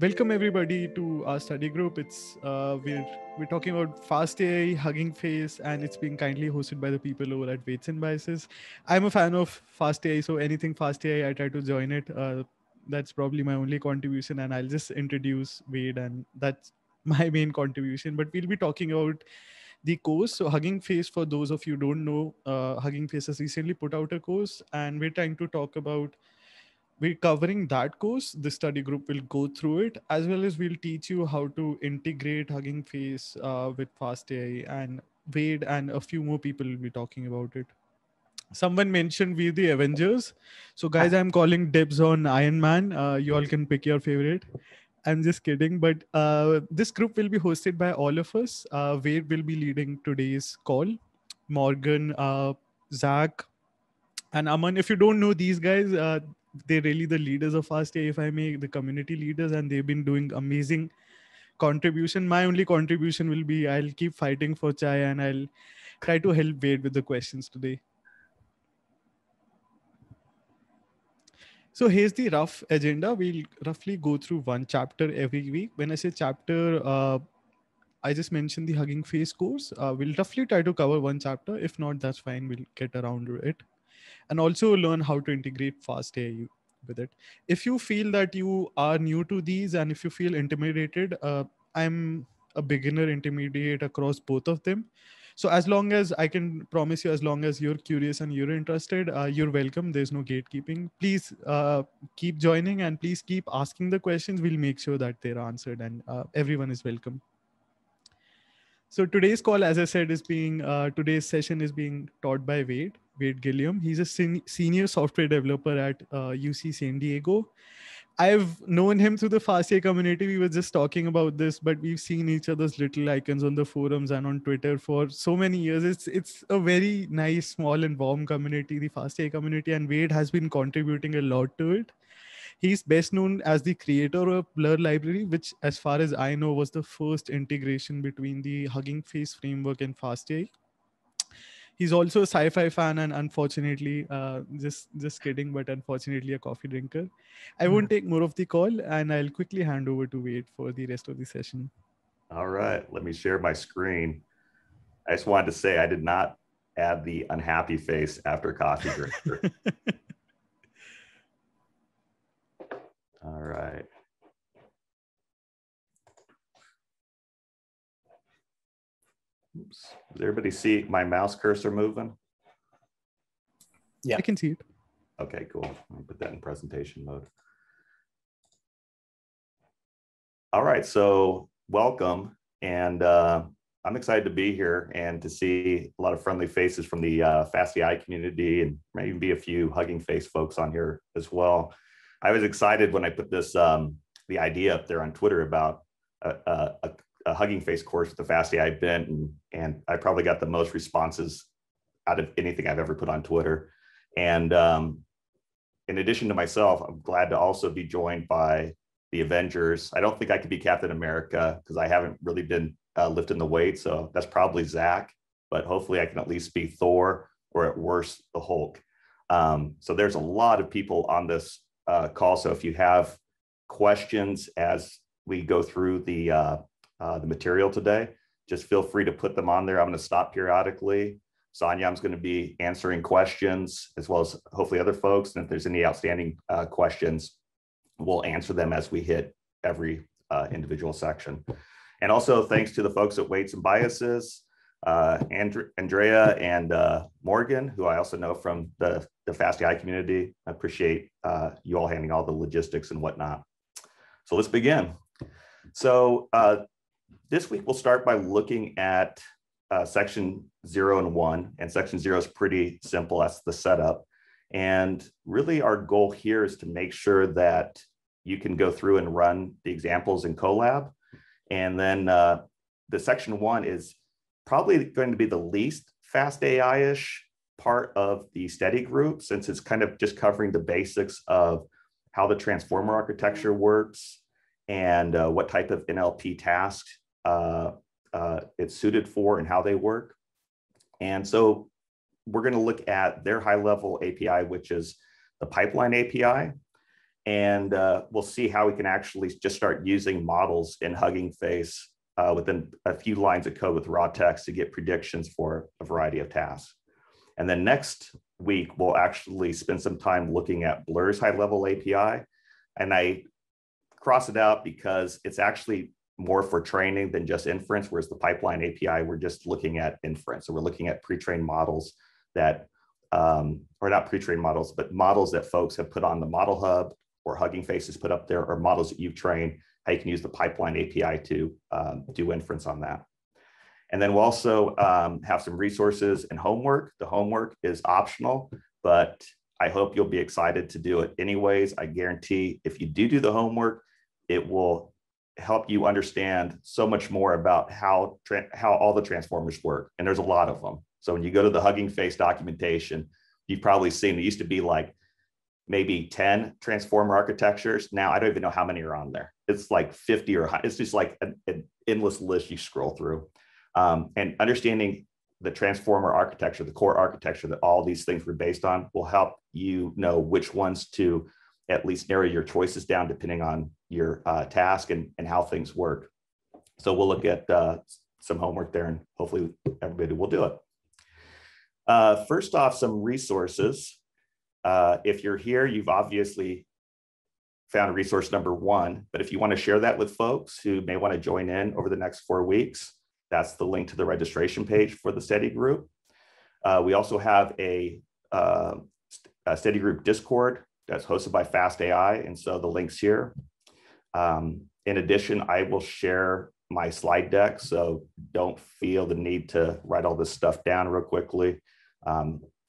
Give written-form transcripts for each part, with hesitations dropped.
Welcome everybody to our study group. We're talking about fast AI, Hugging Face, and it's being kindly hosted by the people over at Weights and Biases. I'm a fan of fast AI, so anything fast AI, I try to join it. That's probably my only contribution, and I'll just introduce Wade, and that's my main contribution. But we'll be talking about the course. So Hugging Face, for those of you who don't know, Hugging Face has recently put out a course, and we're trying to talk about we're covering that course. The study group will go through it, as well as we'll teach you how to integrate Hugging Face with fast AI, and Wade and a few more people will be talking about it. Someone mentioned we're the Avengers. So guys, I'm calling dibs on Iron Man. You all can pick your favorite. I'm just kidding, but this group will be hosted by all of us. Wade will be leading today's call. Morgan, Zach, and Aman. If you don't know these guys, they're really the leaders of Fast AI, if I may, the community leaders, and they've been doing amazing contribution. My only contribution will be I'll keep fighting for chai, and I'll try to help Wade with the questions today. So here's the rough agenda. We'll roughly go through one chapter every week. When I say chapter, I just mentioned the Hugging Face course. We'll roughly try to cover one chapter. If not, that's fine. We'll get around to it. And also learn how to integrate fast AI with it. If you feel that you are new to these and if you feel intimidated, I'm a beginner intermediate across both of them. So as long as I can promise you, as long as you're curious and you're interested, you're welcome. There's no gatekeeping. Please keep joining and please keep asking the questions. We'll make sure that they're answered, and everyone is welcome. So today's call, as I said, today's session is being taught by Wayde Gilliam. He's a senior software developer at UC San Diego. I've known him through the FastAI community. We were just talking about this, but we've seen each other's little icons on the forums and on Twitter for so many years. It's a very nice, small, and warm community, the FastAI community, and Wade has been contributing a lot to it. He's best known as the creator of Blur Library, which, as far as I know, was the first integration between the Hugging Face framework and FastAI. He's also a sci-fi fan, and unfortunately, just kidding, but unfortunately, a coffee drinker. I won't take more of the call, and I'll quickly hand over to Wade for the rest of the session. All right, let me share my screen. I just wanted to say I did not add the unhappy face after coffee drinker. All right. Oops. Does everybody see my mouse cursor moving? Yeah, I can see it. Okay, cool. I'll put that in presentation mode. All right, so welcome. And I'm excited to be here and to see a lot of friendly faces from the fast.ai community, and maybe be a few Hugging Face folks on here as well. I was excited when I put this, the idea up there on Twitter about a Hugging Face course with the fast.ai bent, and I probably got the most responses out of anything I've ever put on Twitter. And in addition to myself, I'm glad to also be joined by the Avengers. I don't think I could be Captain America because I haven't really been lifting the weight, so that's probably Zach, but hopefully I can at least be Thor, or at worst, the Hulk. So there's a lot of people on this call, so if you have questions as we go through the material today, just feel free to put them on there. I'm going to stop periodically. Sanyam's going to be answering questions, as well as hopefully other folks, and if there's any outstanding questions, we'll answer them as we hit every individual section. And also thanks to the folks at Weights and Biases, Andrea and Morgan, who I also know from the fast.ai community. I appreciate you all handling all the logistics and whatnot. So let's begin. So this week we'll start by looking at section 0 and 1, and section 0 is pretty simple. That's the setup. And really our goal here is to make sure that you can go through and run the examples in Colab. And then the section 1 is probably going to be the least fast AI-ish part of the study group, since it's kind of just covering the basics of how the transformer architecture works and what type of NLP tasks it's suited for and how they work. And so we're going to look at their high-level API, which is the pipeline API. And we'll see how we can actually just start using models in Hugging Face within a few lines of code with raw text to get predictions for a variety of tasks. And then next week, we'll actually spend some time looking at Blur's high-level API. And I cross it out because it's actually more for training than just inference, whereas the pipeline API, we're just looking at inference. So we're looking at pre-trained models that, or not pre-trained models, but models that folks have put on the Model Hub or Hugging Face has put up there, or models that you've trained, how you can use the pipeline API to do inference on that. And then we'll also have some resources and homework. The homework is optional, but I hope you'll be excited to do it anyways. I guarantee if you do the homework, it will help you understand so much more about how all the transformers work. And there's a lot of them. So when you go to the Hugging Face documentation, you've probably seen it used to be like maybe 10 transformer architectures. Now I don't even know how many are on there. It's like 50 or it's just like an endless list you scroll through. And understanding the transformer architecture, the core architecture that all these things were based on will help you know which ones to at least narrow your choices down depending on your task and how things work. So we'll look at some homework there and hopefully everybody will do it. First off, some resources. If you're here, you've obviously found resource number one, but if you want to share that with folks who may want to join in over the next 4 weeks, that's the link to the registration page for the study group. We also have a study group Discord that's hosted by Fast.ai, and so the link's here. In addition, I will share my slide deck, so don't feel the need to write all this stuff down real quickly.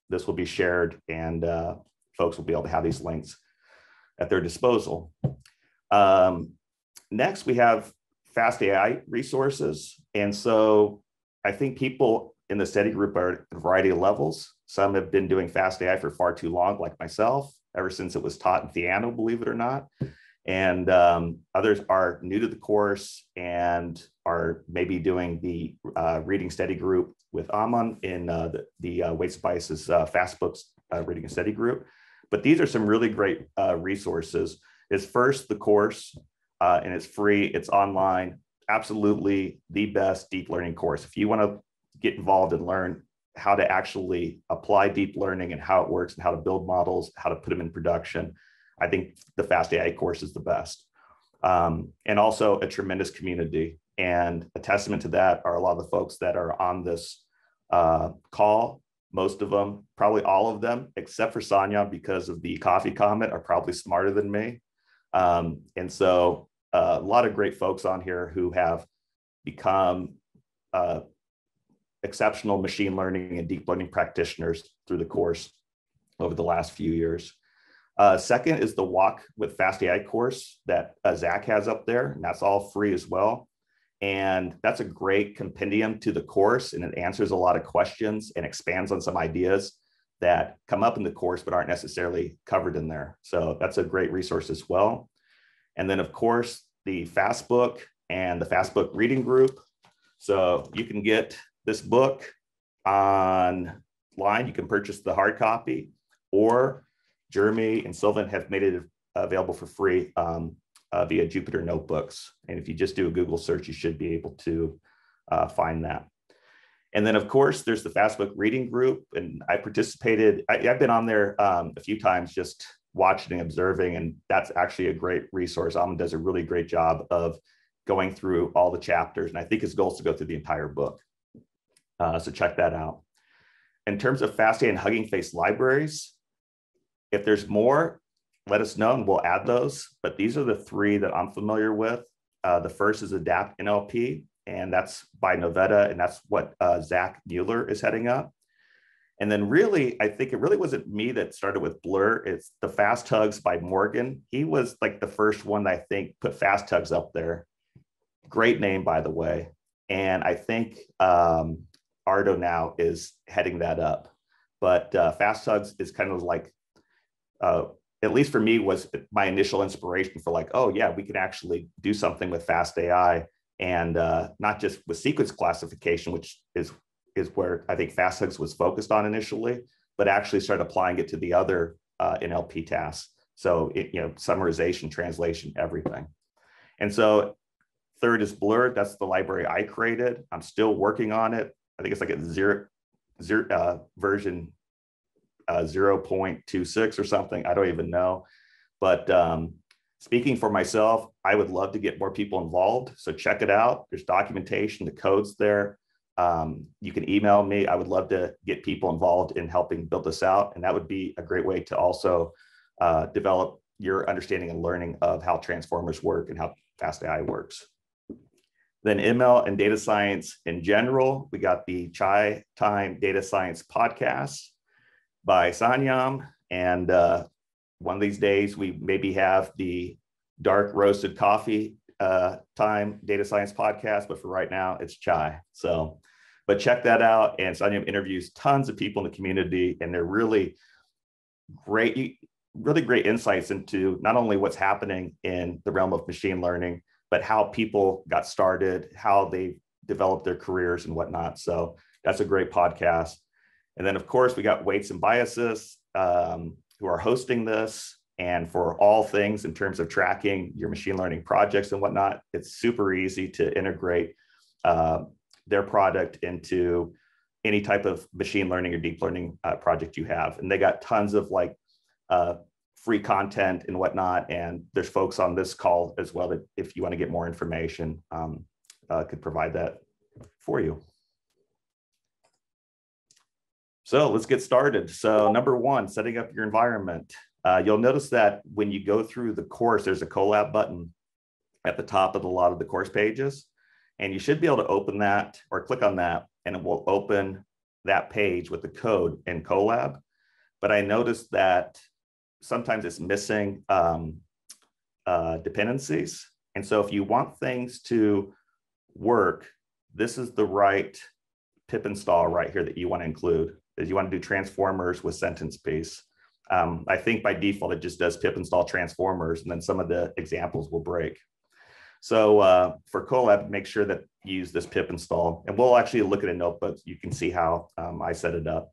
This will be shared, and folks will be able to have these links at their disposal. Next, we have Fast.ai resources. And so I think people in the study group are at a variety of levels. Some have been doing Fast.ai for far too long, like myself, ever since it was taught in Theano, believe it or not. And others are new to the course and are maybe doing the reading study group with Aman in the Wayde Spice's Fast Books reading and study group. But these are some really great resources. It's first the course, and it's free, it's online, absolutely the best deep learning course. If you want to get involved and learn how to actually apply deep learning and how it works and how to build models, how to put them in production, I think the Fast.ai course is the best. And also a tremendous community. And a testament to that are a lot of the folks that are on this call. Most of them, probably all of them, except for Sanyam, because of the coffee comment, are probably smarter than me. And so a lot of great folks on here who have become exceptional machine learning and deep learning practitioners through the course over the last few years. Second is the Walk with Fast.ai course that Zach has up there, and that's all free as well. And that's a great compendium to the course, and it answers a lot of questions and expands on some ideas that come up in the course but aren't necessarily covered in there. So that's a great resource as well. And then, of course, the Fast Book and the Fast Book reading group. So you can get this book online. You can purchase the hard copy, or Jeremy and Sylvan have made it available for free via Jupyter Notebooks. And if you just do a Google search, you should be able to find that. And then, of course, there's the Fast Book reading group. And I participated, I've been on there a few times just watching and observing, and that's actually a great resource. Aman does a really great job of going through all the chapters, and I think his goal is to go through the entire book. So check that out. In terms of Fast.ai and Hugging Face libraries, if there's more, let us know and we'll add those. But these are the three that I'm familiar with. The first is Adapt NLP, and that's by Novetta, and that's what Zach Mueller is heading up. And then really, I think it really wasn't me that started with Blur. It's the Fast Hugs by Morgan. He was like the first one that I think put Fast Hugs up there. Great name, by the way. And I think Ardo now is heading that up. But Fast Hugs is kind of like, at least for me, was my initial inspiration for like, oh yeah, we can actually do something with Fast.ai, and not just with sequence classification, which is where I think Fast Hugs was focused on initially, but actually start applying it to the other NLP tasks So summarization, translation, everything. And so third is Blur. That's the library I created. I'm still working on it. I think it's like a version 0.26 or something. I don't even know. But speaking for myself, I would love to get more people involved. So check it out. There's documentation, the code's there. You can email me. I would love to get people involved in helping build this out. And that would be a great way to also develop your understanding and learning of how transformers work and how fastai works. Then ML and data science in general, we got the Chai Time Data Science podcast by Sanyam. And one of these days, we maybe have the dark roasted coffee time data science podcast, but for right now, it's Chai. So, but check that out. And Sanyam interviews tons of people in the community, and they're really great insights into not only what's happening in the realm of machine learning, but how people got started, how they developed their careers and whatnot. So that's a great podcast. And then, of course, we got Weights and Biases, who are hosting this. And for all things in terms of tracking your machine learning projects and whatnot, it's super easy to integrate their product into any type of machine learning or deep learning project you have. And they got tons of free content and whatnot. And there's folks on this call as well that if you want to get more information, could provide that for you. So let's get started. So number one, setting up your environment. You'll notice that when you go through the course, there's a colab button at the top of a lot of the course pages. And you should be able to open that or click on that, and it will open that page with the code in colab. But I noticed that sometimes it's missing dependencies. And so if you want things to work, this is the right pip install right here that you want to include. Is you want to do transformers with sentence piece. I think by default, it just does pip install transformers, and then some of the examples will break. So for Colab, make sure that you use this pip install, and we'll actually look at a notebook. You can see how I set it up.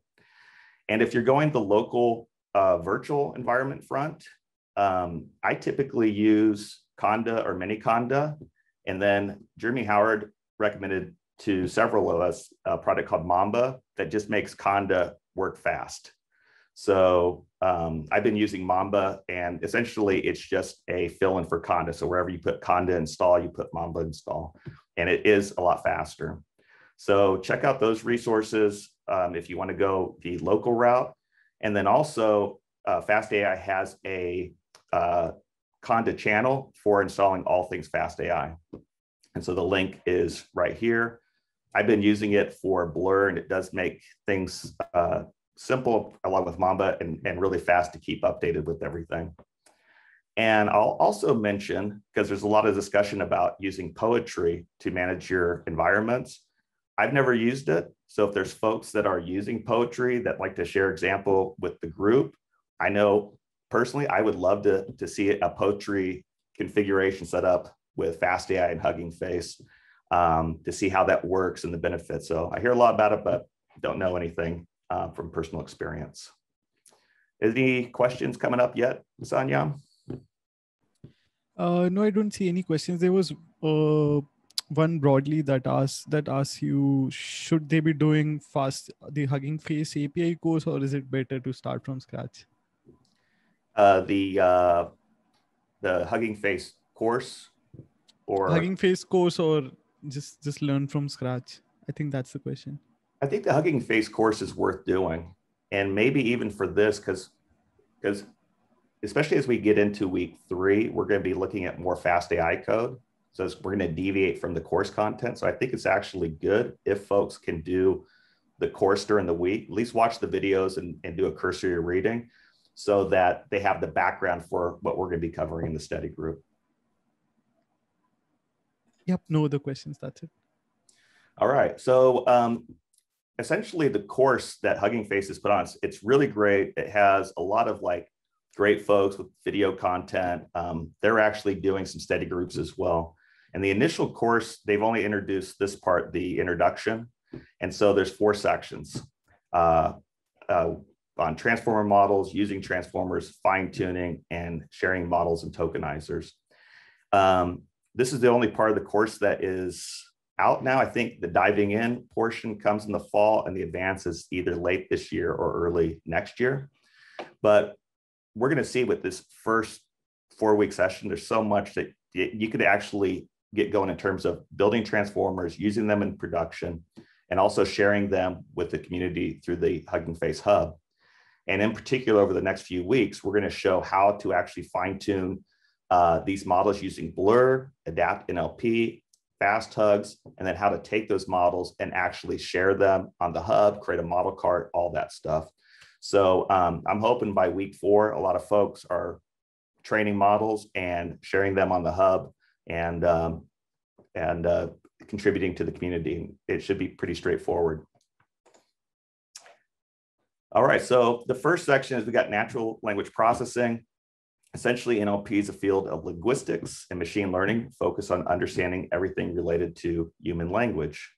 And if you're going the local virtual environment front, I typically use Conda or mini Conda. And then Jeremy Howard recommended to several of us a product called Mamba that just makes Conda work fast. So I've been using Mamba, and essentially it's just a fill-in for Conda. So wherever you put Conda install, you put Mamba install, and it is a lot faster. So check out those resources if you want to go the local route. And then also fast.ai has a Conda channel for installing all things fast.ai. And so the link is right here. I've been using it for Blur, and it does make things simple along with Mamba and really fast to keep updated with everything. And I'll also mention, because there's a lot of discussion about using Poetry to manage your environments. I've never used it. So if there's folks that are using Poetry that like to share example with the group, I know personally, I would love to see a Poetry configuration set up with fast.ai and Hugging Face to see how that works and the benefits. So I hear a lot about it, but don't know anything from personal experience. Any questions coming up yet, Sanyam? No, I don't see any questions. There was one broadly that asks you, should they be doing the Hugging Face API course, or is it better to start from scratch? The Hugging Face course, or Hugging Face course, or just learn from scratch? I think that's the question. I think the Hugging Face course is worth doing, and maybe even for this, because especially as we get into week 3, we're going to be looking at more fast.ai code. So we're going to deviate from the course content. So I think it's actually good if folks can do the course during the week, at least watch the videos and do a cursory reading so that they have the background for what we're going to be covering in the study group. Yep, no other questions. That's it. All right. So essentially the course that Hugging Face has put on, it's really great. It has a lot of great folks with video content. They're actually doing some study groups as well. And the initial course, they've only introduced this part, the introduction. And so there's 4 sections. on transformer models, using transformers, fine-tuning, and sharing models and tokenizers. This is the only part of the course that is out now. I think the diving in portion comes in the fall, and the advance is either late this year or early next year. But we're going to see with this first 4-week session, there's so much that you could actually get going in terms of building transformers, using them in production, and also sharing them with the community through the Hugging Face Hub. And in particular, over the next few weeks, we're going to show how to actually fine-tune these models using Blur, Adapt NLP, Fast Hugs, and then how to take those models and actually share them on the hub, create a model cart, all that stuff. So I'm hoping by week 4, a lot of folks are training models and sharing them on the hub and contributing to the community. It should be pretty straightforward. All right, so the first section is we got natural language processing. Essentially, NLP is a field of linguistics and machine learning focused on understanding everything related to human language.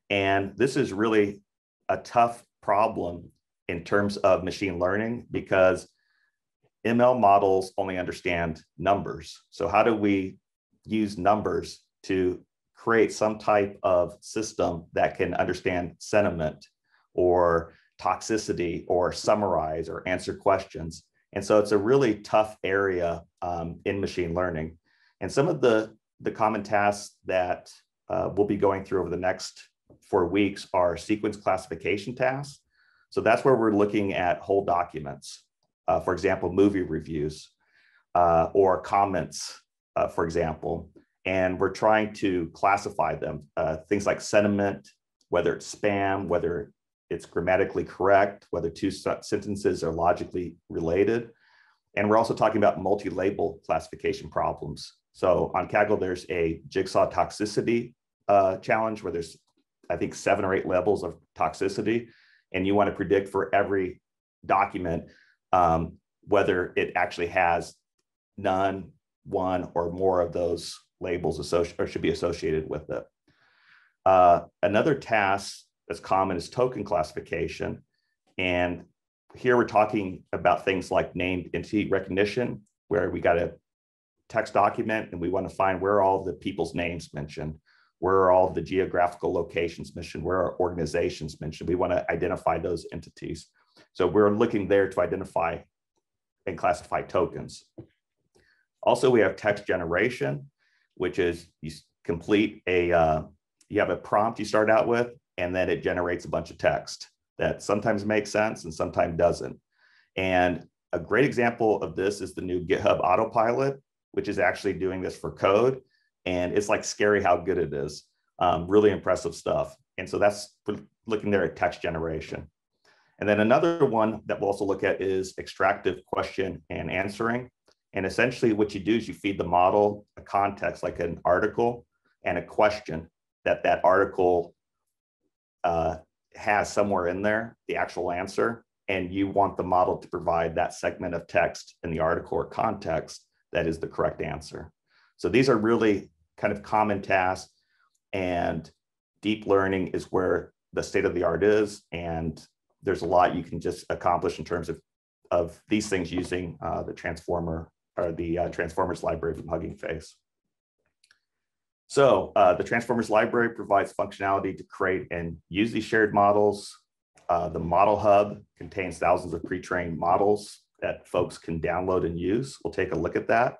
And this is really a tough problem in terms of machine learning because ML models only understand numbers. So how do we use numbers to create some type of system that can understand sentiment or toxicity or summarize or answer questions? And so it's a really tough area in machine learning. And some of the common tasks that we'll be going through over the next 4 weeks are sequence classification tasks. So that's where we're looking at whole documents, for example, movie reviews or comments, for example, and we're trying to classify them, things like sentiment, whether it's spam, whether it's grammatically correct, whether 2 sentences are logically related. And we're also talking about multi-label classification problems. So on Kaggle, there's a jigsaw toxicity challenge where there's, I think, 7 or 8 levels of toxicity. And you want to predict for every document whether it actually has none, 1, or more of those labels associated or should be associated with it. Another task that's common is token classification. And here we're talking about things like named entity recognition, where we got a text document and we want to find where all the people's names mentioned, where are all the geographical locations mentioned, where are organizations mentioned. We want to identify those entities. So we're looking there to identify and classify tokens. Also, we have text generation, which is you complete you have a prompt you start out with, and then it generates a bunch of text that sometimes makes sense and sometimes doesn't. And a great example of this is the new GitHub Autopilot, which is actually doing this for code. And it's like scary how good it is. Really impressive stuff. And so that's looking there at text generation. And then another one that we'll also look at is extractive question and answering. And essentially what you do is you feed the model a context, like an article and a question that article has somewhere in there, the actual answer. And you want the model to provide that segment of text in the article or context that is the correct answer. So these are really kind of common tasks, and deep learning is where the state of the art is. And there's a lot you can just accomplish in terms of these things using the transformer or the transformers library from Hugging Face. So the transformers library provides functionality to create and use these shared models. The model hub contains thousands of pre-trained models that folks can download and use. We'll take a look at that.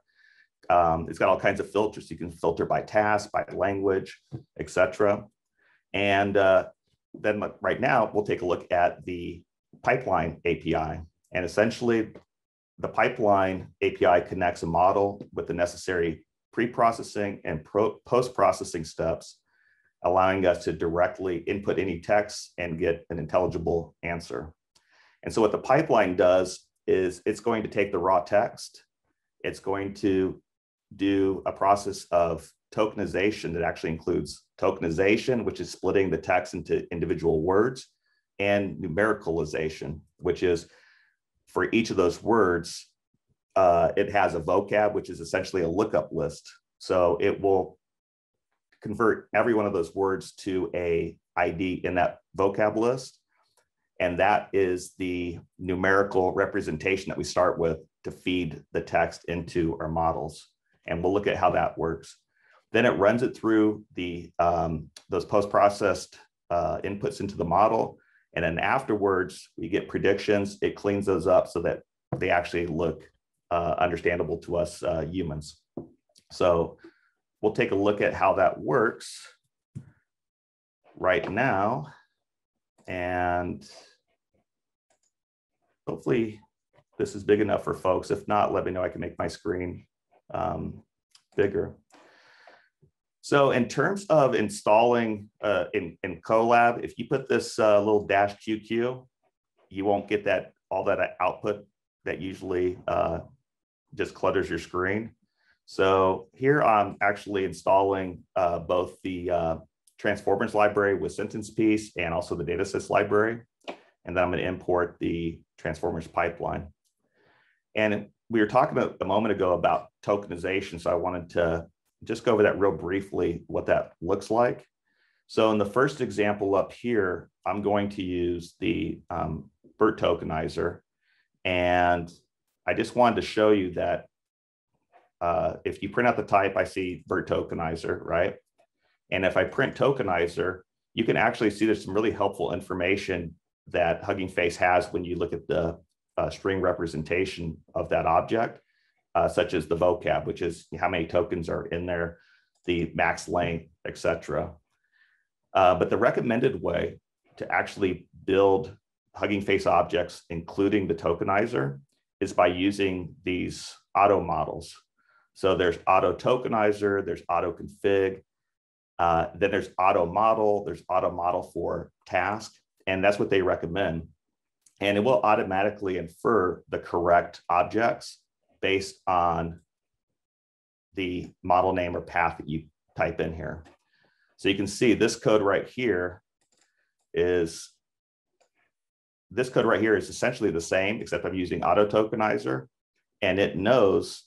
It's got all kinds of filters. You can filter by task, by language, etc. And then right now, we'll take a look at the pipeline API. And essentially, the pipeline API connects a model with the necessary pre-processing and post-processing steps, allowing us to directly input any text and get an intelligible answer. And so what the pipeline does is it's going to take the raw text, it's going to do a process of tokenization that actually includes tokenization, which is splitting the text into individual words, and numericalization, which is for each of those words, it has a vocab, which is essentially a lookup list. So it will convert every one of those words to a ID in that vocab list. And that is the numerical representation that we start with to feed the text into our models. And we'll look at how that works. Then it runs it through the those post-processed inputs into the model. And then afterwards, we get predictions. It cleans those up so that they actually look understandable to us humans. So we'll take a look at how that works right now. And hopefully this is big enough for folks. If not, let me know. I can make my screen bigger. So in terms of installing in Colab, if you put this little -QQ, you won't get that all that output that usually just clutters your screen. So here I'm actually installing both the transformers library with sentence piece and also the datasets library. And then I'm going to import the transformers pipeline. And we were talking a moment ago about tokenization. So I wanted to just go over that real briefly, what that looks like. So in the first example up here, I'm going to use the BERT tokenizer. And I just wanted to show you that if you print out the type, I see BERT tokenizer, right? And if I print tokenizer, you can actually see there's some really helpful information that Hugging Face has when you look at the string representation of that object, such as the vocab, which is how many tokens are in there, the max length, etc. But the recommended way to actually build Hugging Face objects, including the tokenizer, is by using these auto models. So there's auto tokenizer, there's auto config, then there's auto model for task, and that's what they recommend. And it will automatically infer the correct objects based on the model name or path that you type in here. So you can see this code right here is essentially the same, except I'm using auto tokenizer, and it knows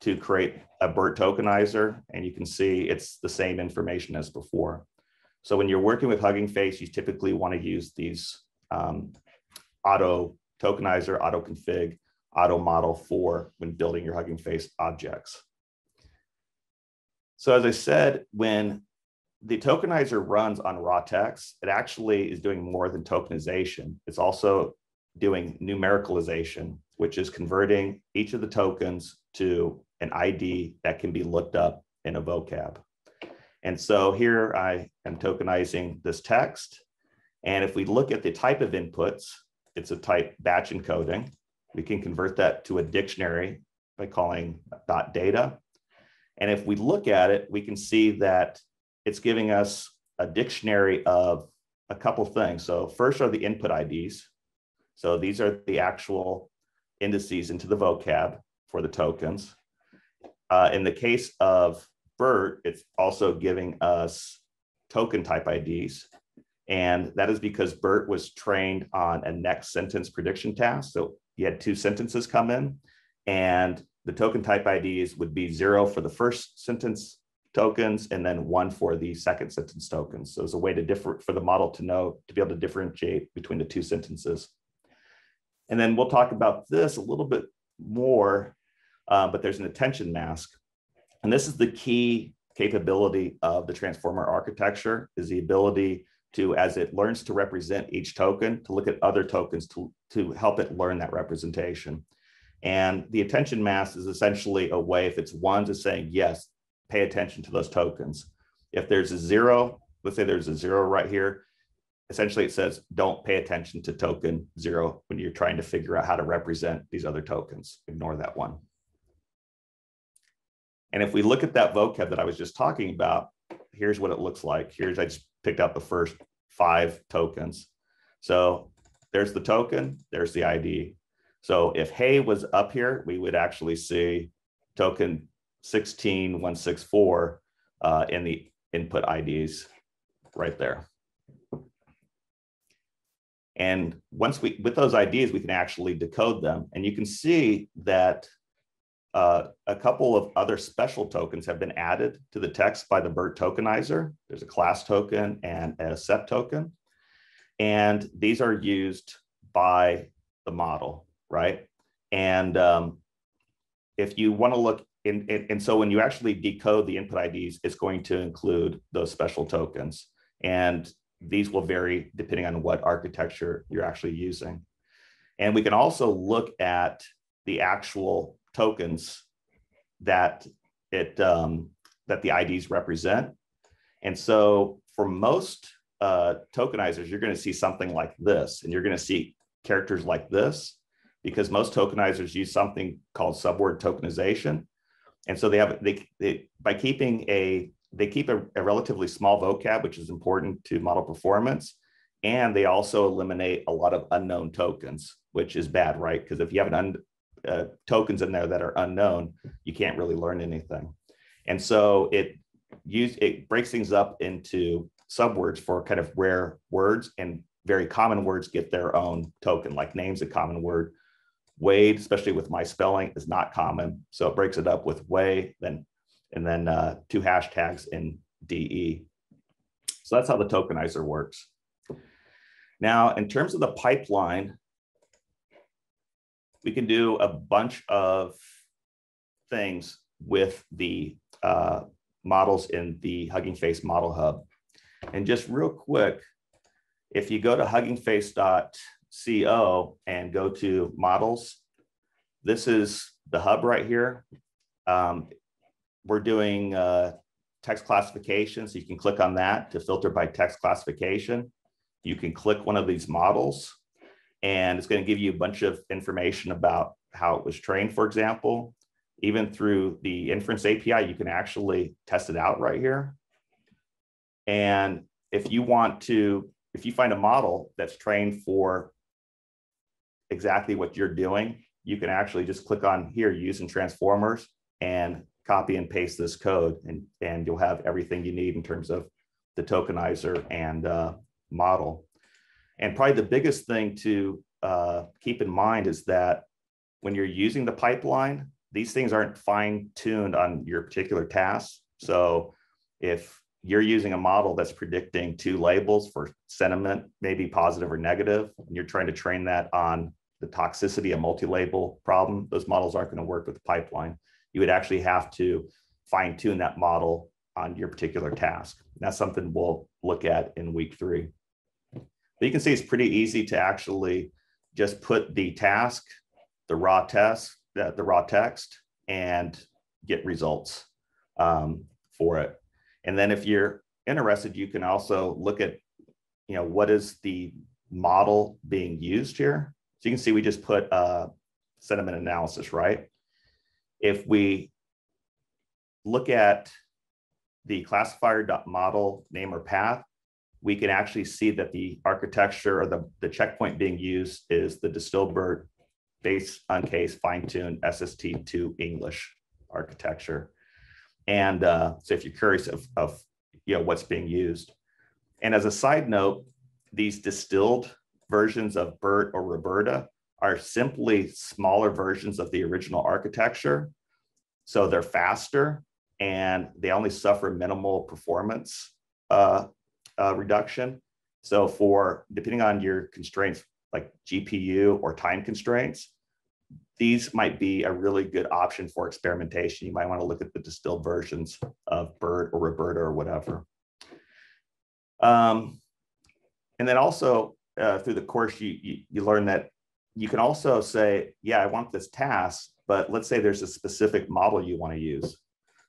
to create a BERT tokenizer, and you can see it's the same information as before. So when you're working with Hugging Face, you typically want to use these auto tokenizer, auto config, auto model for when building your Hugging Face objects. So as I said, when the tokenizer runs on raw text, it actually is doing more than tokenization. It's also doing numericalization, which is converting each of the tokens to an ID that can be looked up in a vocab. And so here I am tokenizing this text. And if we look at the type of inputs, it's a type batch encoding. We can convert that to a dictionary by calling .data. And if we look at it, we can see that it's giving us a dictionary of a couple things. So first are the input IDs. So these are the actual indices into the vocab for the tokens. In the case of BERT, it's also giving us token type IDs. And that is because BERT was trained on a next sentence prediction task. So you had two sentences come in, and the token type IDs would be 0 for the first sentence tokens and then 1 for the second sentence tokens. So it's a way to for the model to know, to be able to differentiate between the two sentences. And then we'll talk about this a little bit more, but there's an attention mask. And this is the key capability of the transformer architecture, is the ability to, as it learns to represent each token, to look at other tokens to help it learn that representation. And the attention mask is essentially a way, if it's 1, to saying, yes, pay attention to those tokens. If there's a 0, let's say there's a 0 right here, essentially it says, don't pay attention to token 0 when you're trying to figure out how to represent these other tokens. Ignore that one. And if we look at that vocab that I was just talking about, here's what it looks like. I just picked out the first 5 tokens. So there's the token, there's the ID. So if hey was up here, we would actually see token 16164 in the input IDs right there. And once with those IDs, we can actually decode them. And you can see that a couple of other special tokens have been added to the text by the BERT tokenizer. There's a class token and a set token. And these are used by the model, right? And if you want to look in, and so when you actually decode the input IDs, it's going to include those special tokens. And these will vary depending on what architecture you're actually using. And we can also look at the actual tokens that that the IDs represent. And so for most tokenizers, you're going to see something like this, and you're going to see characters like this, because most tokenizers use something called subword tokenization. And so by keeping they keep a relatively small vocab, which is important to model performance. And they also eliminate a lot of unknown tokens, which is bad, right? Because if you have tokens in there that are unknown, you can't really learn anything. And so it breaks things up into subwords for kind of rare words, and very common words get their own token, like name's a common word. Wayde, especially with my spelling, is not common. So it breaks it up with Way, and then 2 hashtags in DE. So that's how the tokenizer works. Now, in terms of the pipeline, we can do a bunch of things with the models in the Hugging Face Model Hub. And just real quick, if you go to huggingface.co and go to models, this is the hub right here. We're doing text classification, so you can click on that to filter by text classification. You can click one of these models, and it's going to give you a bunch of information about how it was trained, for example. Even through the inference API, you can actually test it out right here. And if you find a model that's trained for exactly what you're doing, you can actually just click on here using transformers and copy and paste this code, and you'll have everything you need in terms of the tokenizer and model. And probably the biggest thing to keep in mind is that when you're using the pipeline, these things aren't fine-tuned on your particular tasks. So if you're using a model that's predicting 2 labels for sentiment, maybe positive or negative, and you're trying to train that on the toxicity, a multi-label problem, those models aren't going to work with the pipeline. You would actually have to fine-tune that model on your particular task. And that's something we'll look at in week 3. But you can see it's pretty easy to actually just put the task, the raw text, and get results for it. And then if you're interested, you can also look at, what is the model being used here. So you can see we just put sentiment analysis, right? If we look at the classifier.model name or path, we can actually see that the architecture or the checkpoint being used is the distilled BERT base uncase fine-tuned SST2 English architecture. And so if you're curious of what's being used. And as a side note, these distilled versions of BERT or Roberta are simply smaller versions of the original architecture. So they're faster, and they only suffer minimal performance reduction. So depending on your constraints, like GPU or time constraints, these might be a really good option for experimentation. You might want to look at the distilled versions of BERT or Roberta or whatever. And then also through the course, you learn that you can also say, yeah, I want this task, but let's say there's a specific model you want to use.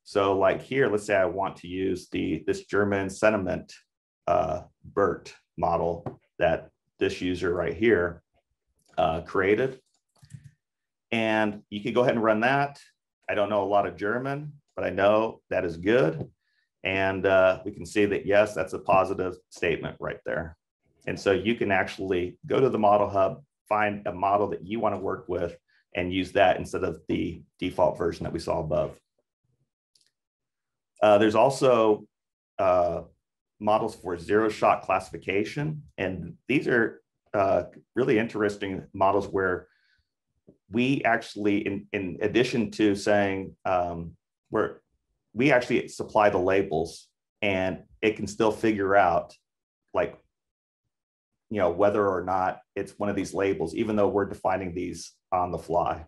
So like here, let's say I want to use this German sentiment BERT model that this user right here created. And you can go ahead and run that. I don't know a lot of German, but I know that is good. And we can see that, yes, that's a positive statement right there. And so you can actually go to the Model Hub, find a model that you want to work with, and use that instead of the default version that we saw above. There's also models for zero-shot classification. And these are really interesting models where we actually, in addition to saying we actually supply the labels, and it can still figure out like whether or not it's one of these labels, even though we're defining these on the fly.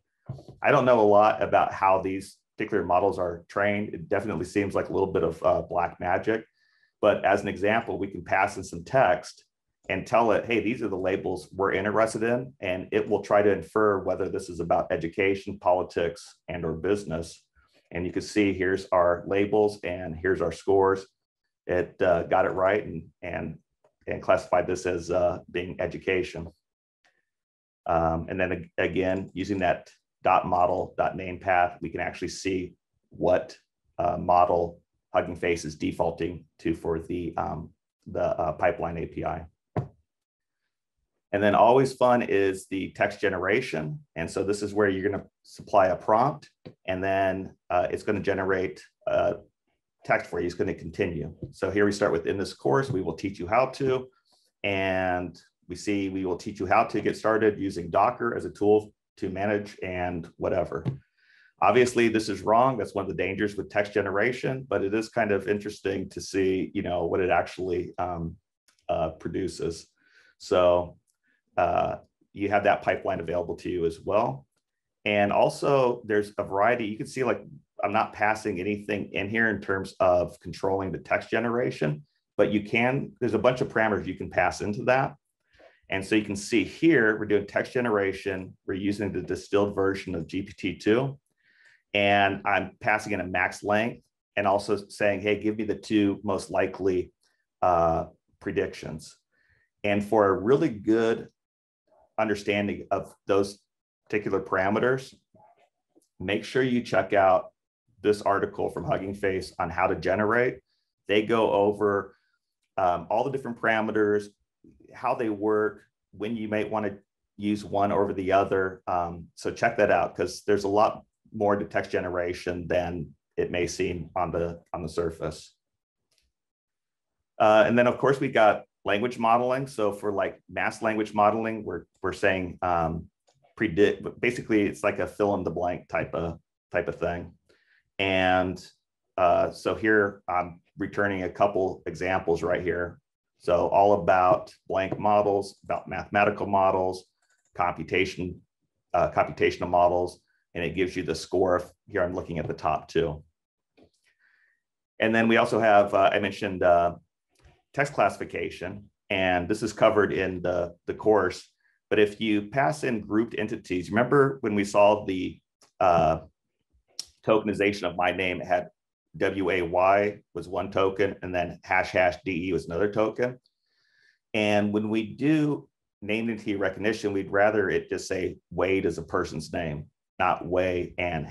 I don't know a lot about how these particular models are trained. It definitely seems like a little bit of black magic. But as an example, we can pass in some text and tell it, hey, these are the labels we're interested in. And it will try to infer whether this is about education, politics, and or business. And you can see here's our labels and here's our scores. It got it right and classified this as being education. And then again, using that .model.name path, we can actually see what model Hugging Face is defaulting to for the pipeline API. And then always fun is the text generation. And so this is where you're going to supply a prompt, and then it's going to generate text for you. It's going to continue. So here we start with, in this course, we will teach you how to, and we see we will teach you how to get started using Docker as a tool to manage and whatever. Obviously, this is wrong. That's one of the dangers with text generation, but it is kind of interesting to see, what it actually produces. So you have that pipeline available to you as well. And also there's a variety. You can see, like, I'm not passing anything in here in terms of controlling the text generation, but there's a bunch of parameters you can pass into that. And so you can see here, we're doing text generation. We're using the distilled version of GPT-2. And I'm passing in a max length and also saying, hey, give me the 2 most likely predictions. And for a really good understanding of those particular parameters, make sure you check out this article from Hugging Face on how to generate. They go over all the different parameters, how they work, when you might want to use one over the other. So check that out, because there's a lot more to text generation than it may seem on the surface. And then of course we got language modeling. So for like mass language modeling, we're saying predict, but basically it's like a fill in the blank type of thing. And so here I'm returning a couple examples right here. So all about blank models, about mathematical models, computational models, and it gives you the score of, here I'm looking at the top 2. And then we also have, I mentioned text classification, and this is covered in the course. But if you pass in grouped entities, remember when we saw the tokenization of my name, it had WAY was one token, and then #DE was another token. And when we do named entity recognition, we'd rather it just say Wayde is a person's name, not Way and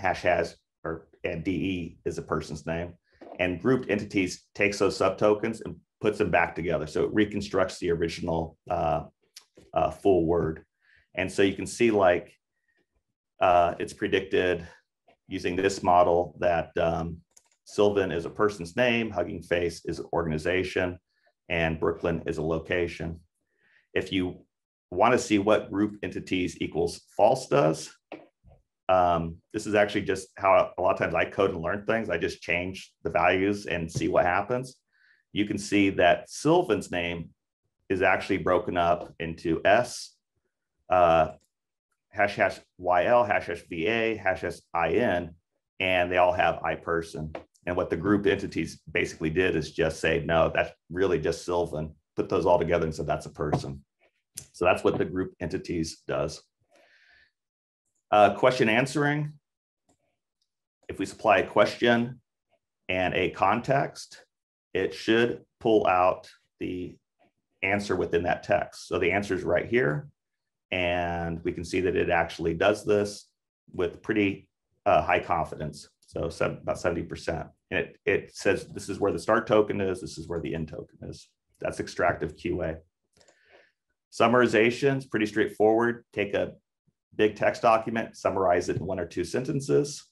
and DE is a person's name. And grouped entities takes those subtokens and puts them back together. So it reconstructs the original full word. And so you can see, like, it's predicted using this model that Sylvan is a person's name, Hugging Face is an organization, and Brooklyn is a location. If you want to see what group entities equals false does, this is actually just how a lot of times I code and learn things. I just change the values and see what happens. You can see that Sylvan's name is actually broken up into S, #YL, #VA, #IN, and they all have iPerson. And what the group entities basically did is just say, no, that's really just Sylvan. Put those all together and said that's a person. So that's what the group entities does. Question answering. If we supply a question and a context, it should pull out the answer within that text. So the answer is right here. And we can see that it actually does this with pretty high confidence. So about 70%. And it says this is where the start token is, this is where the end token is. That's extractive QA. Summarization is pretty straightforward. Take a big text document, summarize it in 1 or 2 sentences.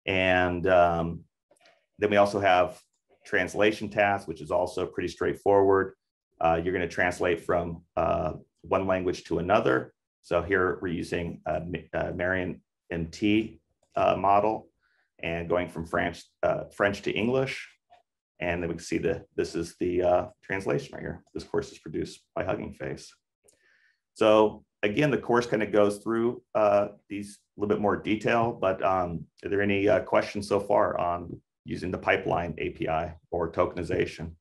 And then we also have translation tasks, which is also pretty straightforward. You're going to translate from one language to another. So here we're using myriad MT model and going from French to English. And then we can see that this is the translation right here. This course is produced by Hugging Face. So again, the course kind of goes through these a little bit more detail, but are there any questions so far on using the pipeline API or tokenization?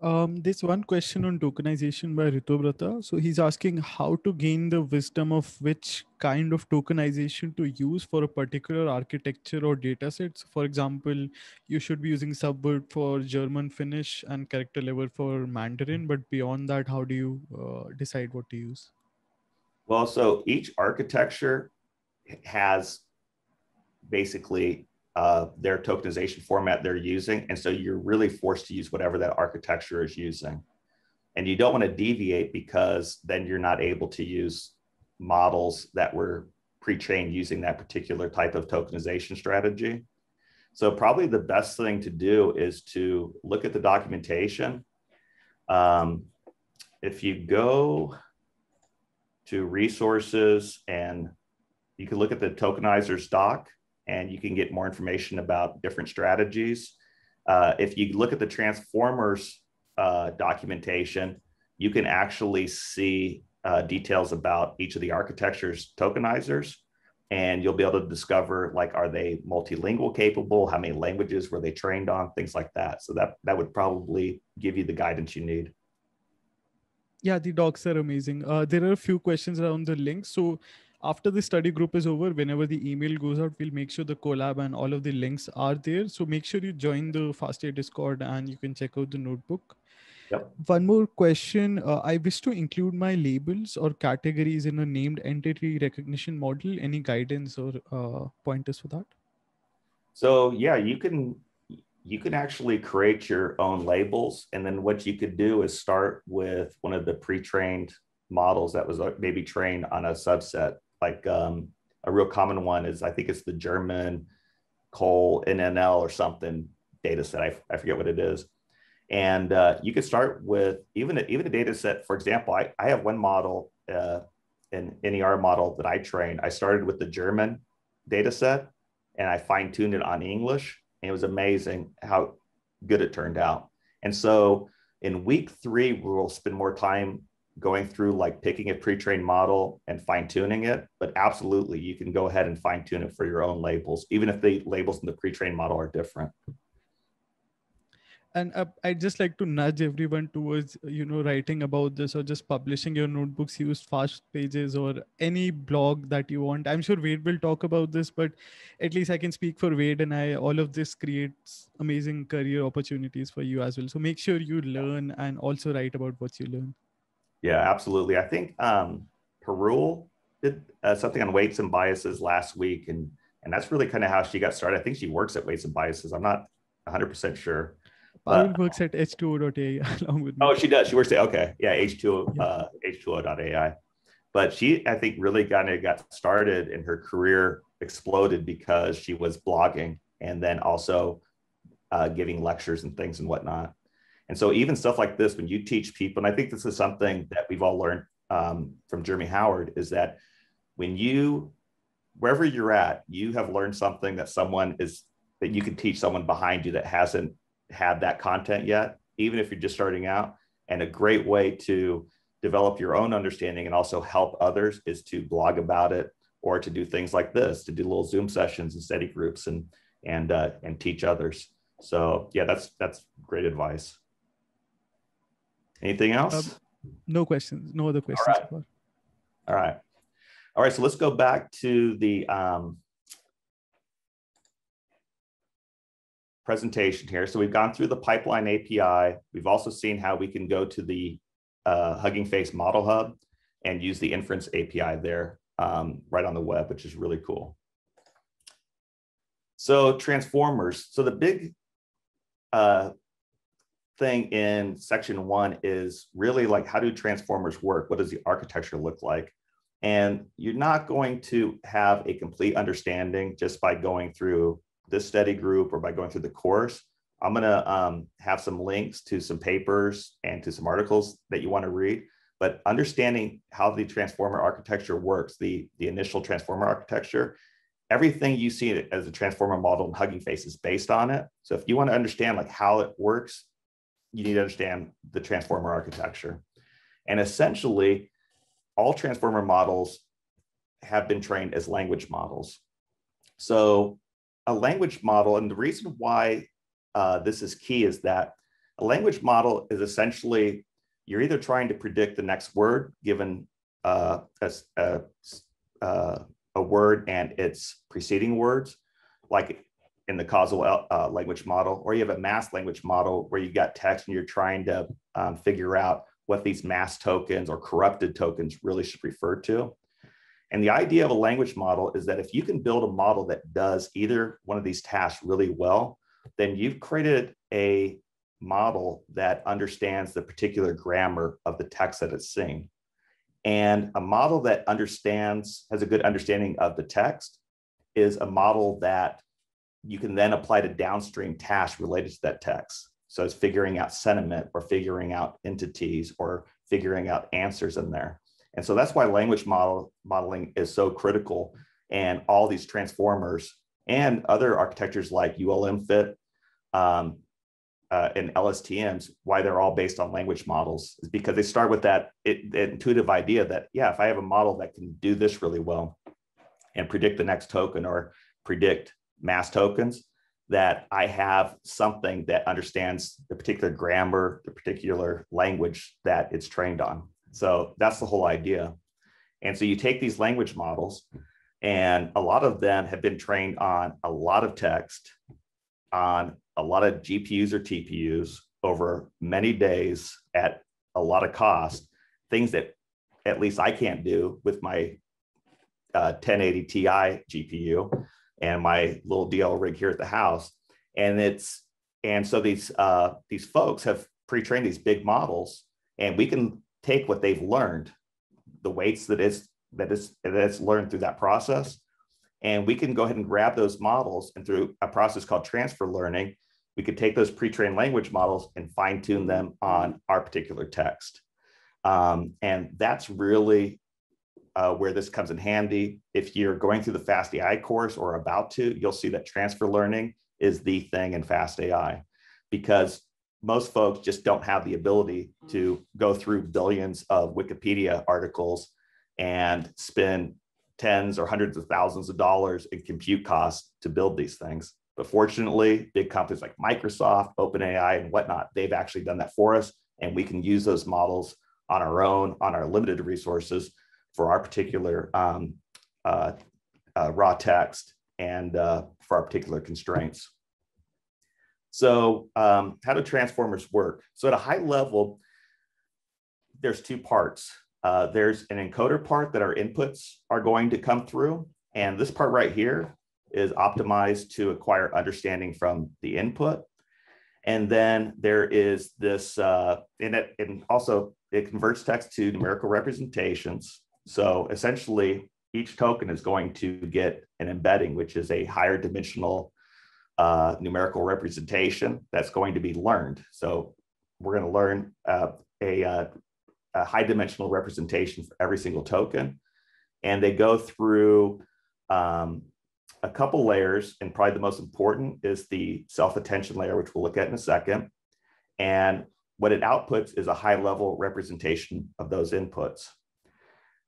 There's one question on tokenization by Ritubrata. So he's asking how to gain the wisdom of which kind of tokenization to use for a particular architecture or data sets. For example, you should be using subword for German Finnish and character level for Mandarin. But beyond that, how do you decide what to use? Well, so each architecture has basically their tokenization format they're using. And so you're really forced to use whatever that architecture is using. And you don't want to deviate because then you're not able to use models that were pre-trained using that particular type of tokenization strategy. So probably the best thing to do is to look at the documentation. If you go to resources and you can look at the tokenizers doc, and you can get more information about different strategies. If you look at the transformers documentation, you can actually see details about each of the architecture's tokenizers, and you'll be able to discover, like, are they multilingual capable? How many languages were they trained on? Things like that. So that would probably give you the guidance you need. Yeah, the docs are amazing. There are a few questions around the links. So after the study group is over, whenever the email goes out, we'll make sure the collab and all of the links are there. So make sure you join the fastai Discord and you can check out the notebook. Yep. One more question. I wish to include my labels or categories in a named entity recognition model. Any guidance or pointers for that? So yeah, you can actually create your own labels. And then what you could do is start with one of the pre-trained models that was maybe trained on a subset. Like a real common one is, I think it's the German Col NNL or something data set. I forget what it is. And you could start with even a data set. For example, I have one model, an NER model that I trained. I started with the German data set and I fine-tuned it on English. And it was amazing how good it turned out. And so in week 3, we will spend more time going through, like, picking a pre-trained model and fine-tuning it. But absolutely, you can go ahead and fine-tune it for your own labels, even if the labels in the pre-trained model are different. And I'd just like to nudge everyone towards, writing about this or just publishing your notebooks. Use fast pages or any blog that you want. I'm sure Wade will talk about this, but at least I can speak for Wade and I. All of this creates amazing career opportunities for you as well. So make sure you learn and also write about what you learn. Yeah, absolutely. I think Perul did something on weights and biases last week, and that's really kind of how she got started. I think she works at Weights and Biases. I'm not 100% sure. Parul But works at h2o.ai along with me. oh, she does. She works at, okay, yeah, H2O.ai. But she, I think, really kind of got started, and her career exploded because she was blogging and then also giving lectures and things and whatnot. And so even stuff like this, when you teach people, and I think this is something that we've all learned from Jeremy Howard, is that when you, wherever you're at, you have learned something that that you can teach someone behind you that hasn't had that content yet, even if you're just starting out. And a great way to develop your own understanding and also help others is to blog about it, or to do things like this, to do little Zoom sessions and study groups and teach others. So yeah, that's great advice. Anything else? No questions. No other All questions right. so far. All right. So let's go back to the presentation here. So we've gone through the pipeline API. We've also seen how we can go to the Hugging Face Model Hub and use the inference API there right on the web, which is really cool. So transformers. So the big thing in section 1 is really, like, how do transformers work? What does the architecture look like? And you're not going to have a complete understanding just by going through this study group or by going through the course. I'm going to have some links to some papers and to some articles that you want to read. But understanding how the transformer architecture works, the initial transformer architecture, everything you see as a transformer model and Hugging Face is based on it. So if you want to understand like how it works, you need to understand the transformer architecture. And essentially, all transformer models have been trained as language models. So a language model, and the reason why this is key is that a language model is essentially, you're either trying to predict the next word given a word and its preceding words, like in the causal language model, or you have a mass language model where you got text and you're trying to figure out what these mass tokens or corrupted tokens really should refer to. And the idea of a language model is that if you can build a model that does either one of these tasks really well, then you've created a model that understands the particular grammar of the text that it's seeing. And a model that has a good understanding of the text is a model that you can then apply to downstream tasks related to that text. So it's figuring out sentiment or figuring out entities or figuring out answers in there. And so that's why language modeling is so critical. And all these transformers and other architectures like ULM-FIT and LSTMs, why they're all based on language models is because they start with that intuitive idea that, yeah, if I have a model that can do this really well and predict the next token or predict mass tokens, that I have something that understands the particular grammar, the particular language that it's trained on. So that's the whole idea. And so you take these language models, and a lot of them have been trained on a lot of text, on a lot of GPUs or TPUs over many days at a lot of cost, things that at least I can't do with my 1080 Ti GPU and my little DL rig here at the house. And so these folks have pre-trained these big models, and we can take what they've learned, the weights that it's learned through that process, and we can go ahead and grab those models, and through a process called transfer learning, we could take those pre-trained language models and fine-tune them on our particular text. And that's really where this comes in handy. If you're going through the fast.ai course or about to, you'll see that transfer learning is the thing in fast.ai, because most folks just don't have the ability to go through billions of Wikipedia articles and spend tens or hundreds of thousands of dollars in compute costs to build these things. But fortunately, big companies like Microsoft, OpenAI, and whatnot, they've actually done that for us. And we can use those models on our own, on our limited resources for our particular raw text and for our particular constraints. So how do transformers work? So at a high level, there's two parts. There's an encoder part that our inputs are going to come through. And this part right here is optimized to acquire understanding from the input. And then there is this, and also it converts text to numerical representations. So essentially, each token is going to get an embedding, which is a higher dimensional numerical representation that's going to be learned. So we're going to learn a high dimensional representation for every single token. And they go through a couple layers, and probably the most important is the self-attention layer, which we'll look at in a second. And what it outputs is a high level representation of those inputs.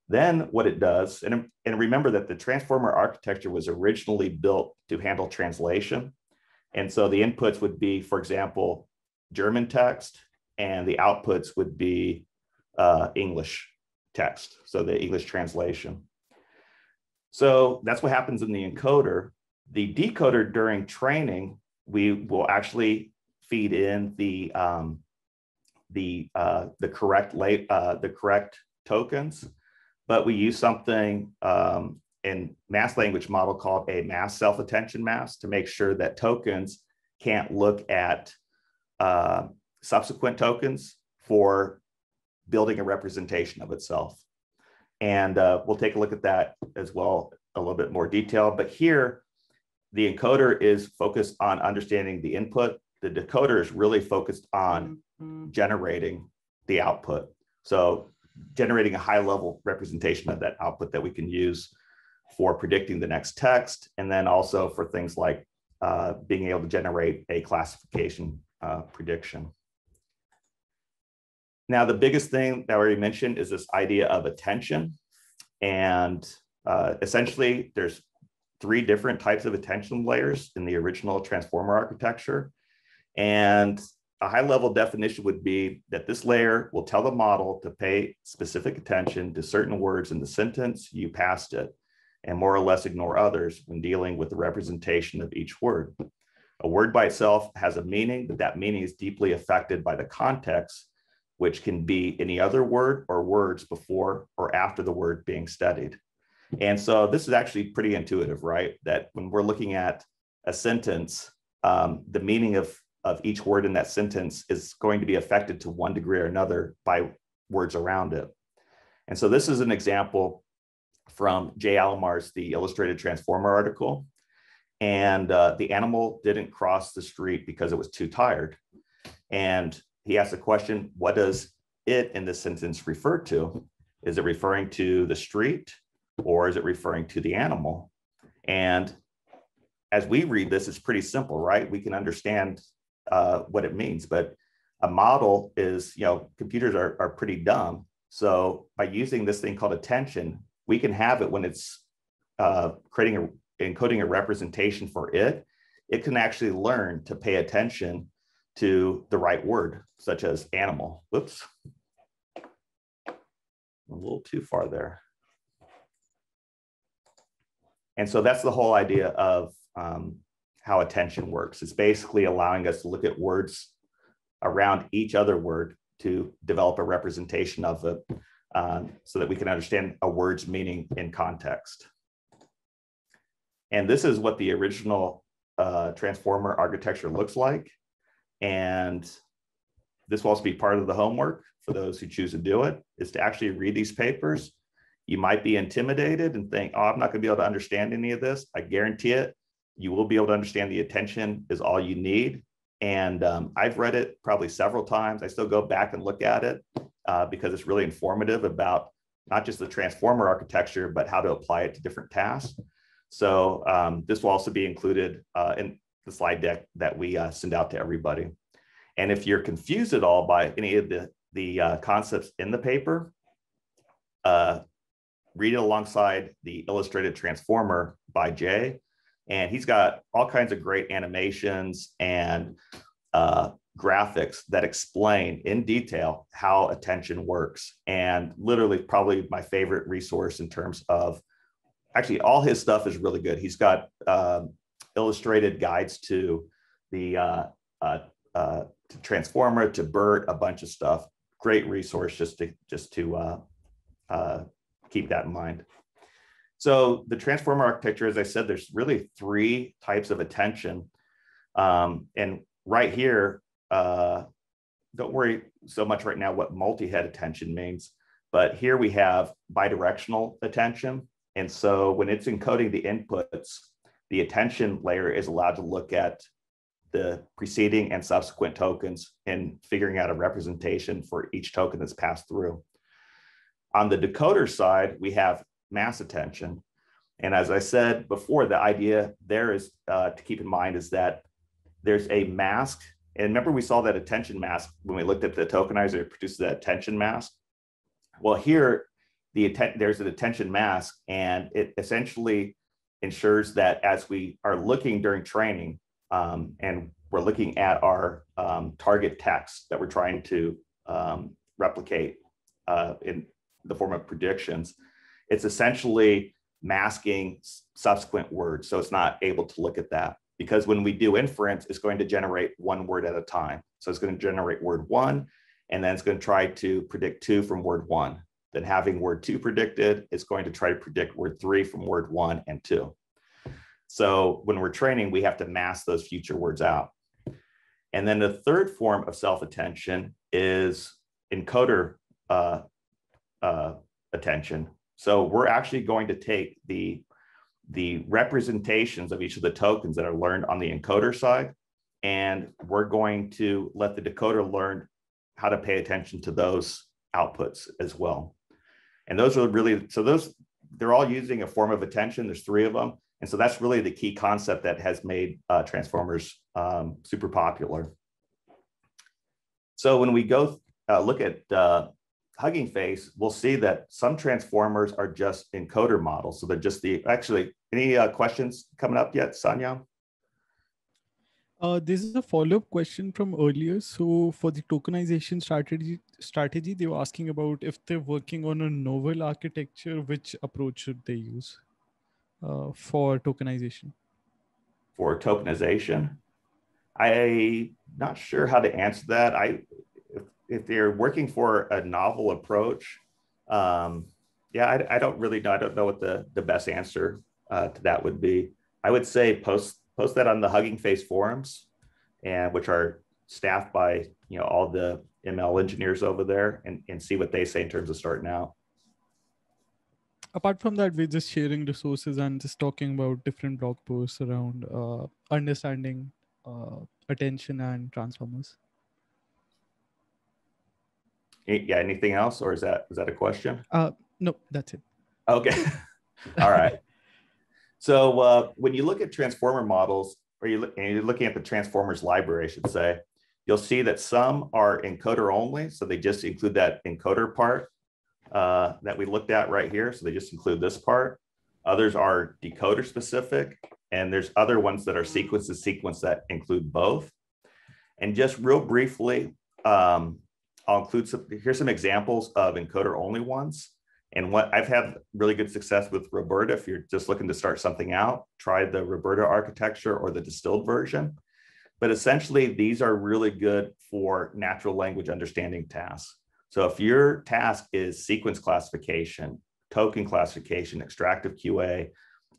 Then what it does, and remember that the transformer architecture was originally built to handle translation. And so the inputs would be, for example, German text, and the outputs would be English text, so the English translation. So that's what happens in the encoder. The decoder during training, we will actually feed in the correct tokens, but we use something in mass language model called a mass self-attention mass to make sure that tokens can't look at subsequent tokens for building a representation of itself. And we'll take a look at that as well, a little bit more detail. But here, the encoder is focused on understanding the input. The decoder is really focused on generating the output. So generating a high level representation of that output that we can use for predicting the next text, and then also for things like being able to generate a classification prediction. Now, the biggest thing that I already mentioned is this idea of attention. And essentially, there's 3 different types of attention layers in the original transformer architecture. And a high-level definition would be that this layer will tell the model to pay specific attention to certain words in the sentence you passed it, and more or less ignore others when dealing with the representation of each word. A word by itself has a meaning, but that meaning is deeply affected by the context, which can be any other word or words before or after the word being studied. And so this is actually pretty intuitive, right? That when we're looking at a sentence, the meaning of each word in that sentence is going to be affected to one degree or another by words around it. And so this is an example from Jay Alamar's The Illustrated Transformer article. And the animal didn't cross the street because it was too tired. And he asked the question, what does it in this sentence refer to? Is it referring to the street, or is it referring to the animal? And as we read this, it's pretty simple, right? We can understand what it means, but a model is, computers are pretty dumb. So by using this thing called attention, we can have it when it's encoding a representation for it. It can actually learn to pay attention to the right word, such as animal. Whoops, a little too far there. And so that's the whole idea of how attention works. It's basically allowing us to look at words around each other word to develop a representation of it so that we can understand a word's meaning in context. And this is what the original transformer architecture looks like. And this will also be part of the homework for those who choose to do it, is to actually read these papers. You might be intimidated and think, oh, I'm not going to be able to understand any of this. I guarantee it, you will be able to understand. The attention is all you need. And I've read it probably several times. I still go back and look at it because it's really informative about not just the transformer architecture, but how to apply it to different tasks. So this will also be included in the slide deck that we send out to everybody. And if you're confused at all by any of the concepts in the paper, read it alongside The Illustrated Transformer by Jay. And he's got all kinds of great animations and graphics that explain in detail how attention works. And literally probably my favorite resource in terms of, actually all his stuff is really good. He's got illustrated guides to the to Transformer, to BERT, a bunch of stuff. Great resource just to keep that in mind. So the transformer architecture, as I said, there's really 3 types of attention. And right here, don't worry so much right now what multi-head attention means, but here we have bidirectional attention. And so when it's encoding the inputs, the attention layer is allowed to look at the preceding and subsequent tokens and figuring out a representation for each token that's passed through. On the decoder side, we have mass attention. And as I said before, the idea there is to keep in mind is that there's a mask. And remember, we saw that attention mask when we looked at the tokenizer, it produces that attention mask. Well, here, there's an attention mask, and it essentially ensures that as we are looking during training and we're looking at our target text that we're trying to replicate in the form of predictions, it's essentially masking subsequent words. So it's not able to look at that, because when we do inference, it's going to generate one word at a time. So it's going to generate word 1, and then it's going to try to predict 2 from word 1. Then having word 2 predicted, it's going to try to predict word 3 from word 1 and 2. So when we're training, we have to mask those future words out. And then the third form of self-attention is encoder attention. So we're actually going to take the representations of each of the tokens that are learned on the encoder side, and we're going to let the decoder learn how to pay attention to those outputs as well. And those are really, so those they're all using a form of attention. There's 3 of them. And so that's really the key concept that has made transformers super popular. So when we go look at Hugging Face, we'll see that some transformers are just encoder models. So they're just actually, any questions coming up yet, Sanyam? This is a follow-up question from earlier. So for the tokenization strategy, they were asking about if they're working on a novel architecture, which approach should they use for tokenization? For tokenization, I'm not sure how to answer that. If they're working for a novel approach, yeah, I don't really know. I don't know what the best answer to that would be. I would say post that on the Hugging Face forums, and which are staffed by all the ML engineers over there, and see what they say in terms of starting out. Apart from that, we're just sharing resources and just talking about different blog posts around understanding attention and transformers. Yeah, anything else, or is that a question? No, that's it. Okay. All right. So when you look at transformer models, or you're looking at the transformers library, I should say, you'll see that some are encoder only. So they just include that encoder part that we looked at right here. So they just include this part. Others are decoder specific. And there's other ones that are sequence to sequence that include both. And just real briefly, I'll include here's some examples of encoder only ones. And what I've had really good success with Roberta. If you're just looking to start something out, try the Roberta architecture or the distilled version. But essentially, these are really good for natural language understanding tasks. So if your task is sequence classification, token classification, extractive QA,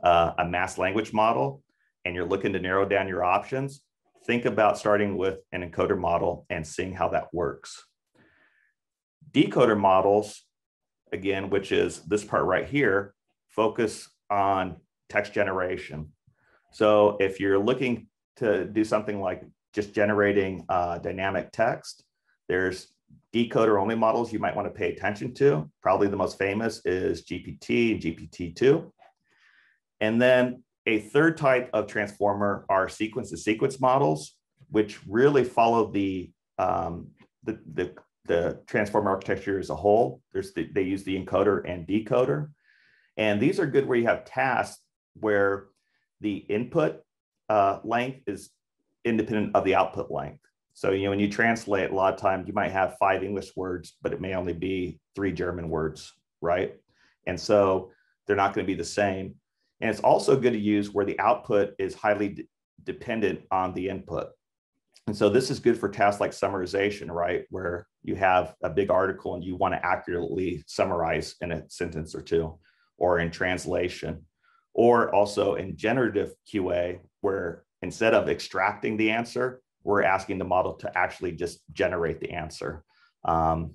a mass language model, and you're looking to narrow down your options, think about starting with an encoder model and seeing how that works. Decoder models, again, which is this part right here, focus on text generation. So if you're looking to do something like just generating dynamic text, there's decoder only models you might want to pay attention to. Probably the most famous is GPT and GPT-2. And then a third type of transformer are sequence to sequence models, which really follow the transformer architecture as a whole. They use the encoder and decoder. And these are good where you have tasks where the input length is independent of the output length. So, when you translate, a lot of times you might have 5 English words, but it may only be 3 German words, right? And so they're not going to be the same. And it's also good to use where the output is highly dependent on the input. And so this is good for tasks like summarization, right? Where you have a big article and you want to accurately summarize in a sentence or two, or in translation, or also in generative QA, where instead of extracting the answer, we're asking the model to actually just generate the answer. And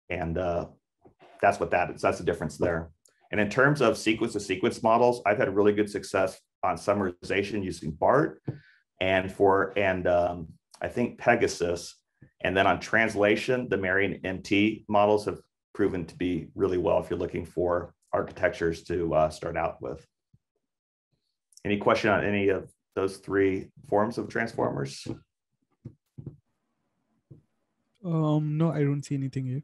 that's what that is. That's the difference there. And in terms of sequence to sequence models, I've had really good success on summarization using BART and I think Pegasus. And then on translation, the myriad MT models have proven to be really well if you're looking for architectures to start out with. Any question on any of those 3 forms of transformers? No, I don't see anything yet.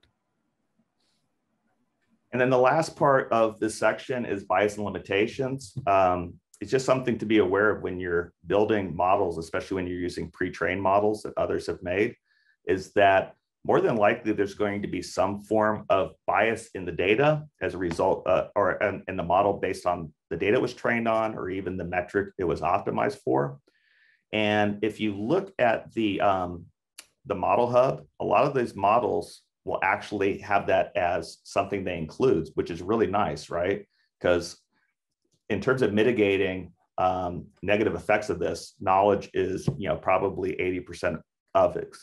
And then the last part of this section is bias and limitations. It's just something to be aware of when you're building models, especially when you're using pre-trained models that others have made, is that more than likely there's going to be some form of bias in the data as a result, or in the model based on the data it was trained on, or even the metric it was optimized for. And if you look at the model hub, a lot of these models will actually have that as something they include, which is really nice, right? Because in terms of mitigating negative effects of this, knowledge is probably 80% of it.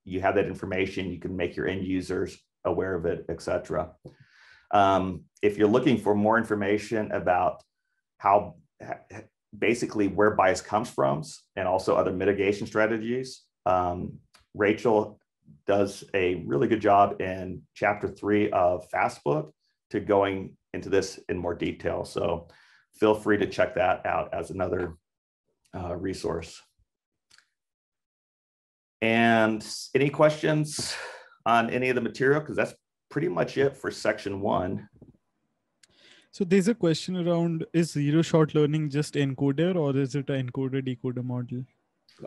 You have that information, you can make your end users aware of it, et cetera. If you're looking for more information about how basically where bias comes from and also other mitigation strategies, Rachel does a really good job in chapter 3 of Fast Book to going into this in more detail. So feel free to check that out as another resource. And any questions on any of the material? Because that's pretty much it for section 1. So there's a question around, is zero-shot learning just encoder or is it an encoder-decoder model?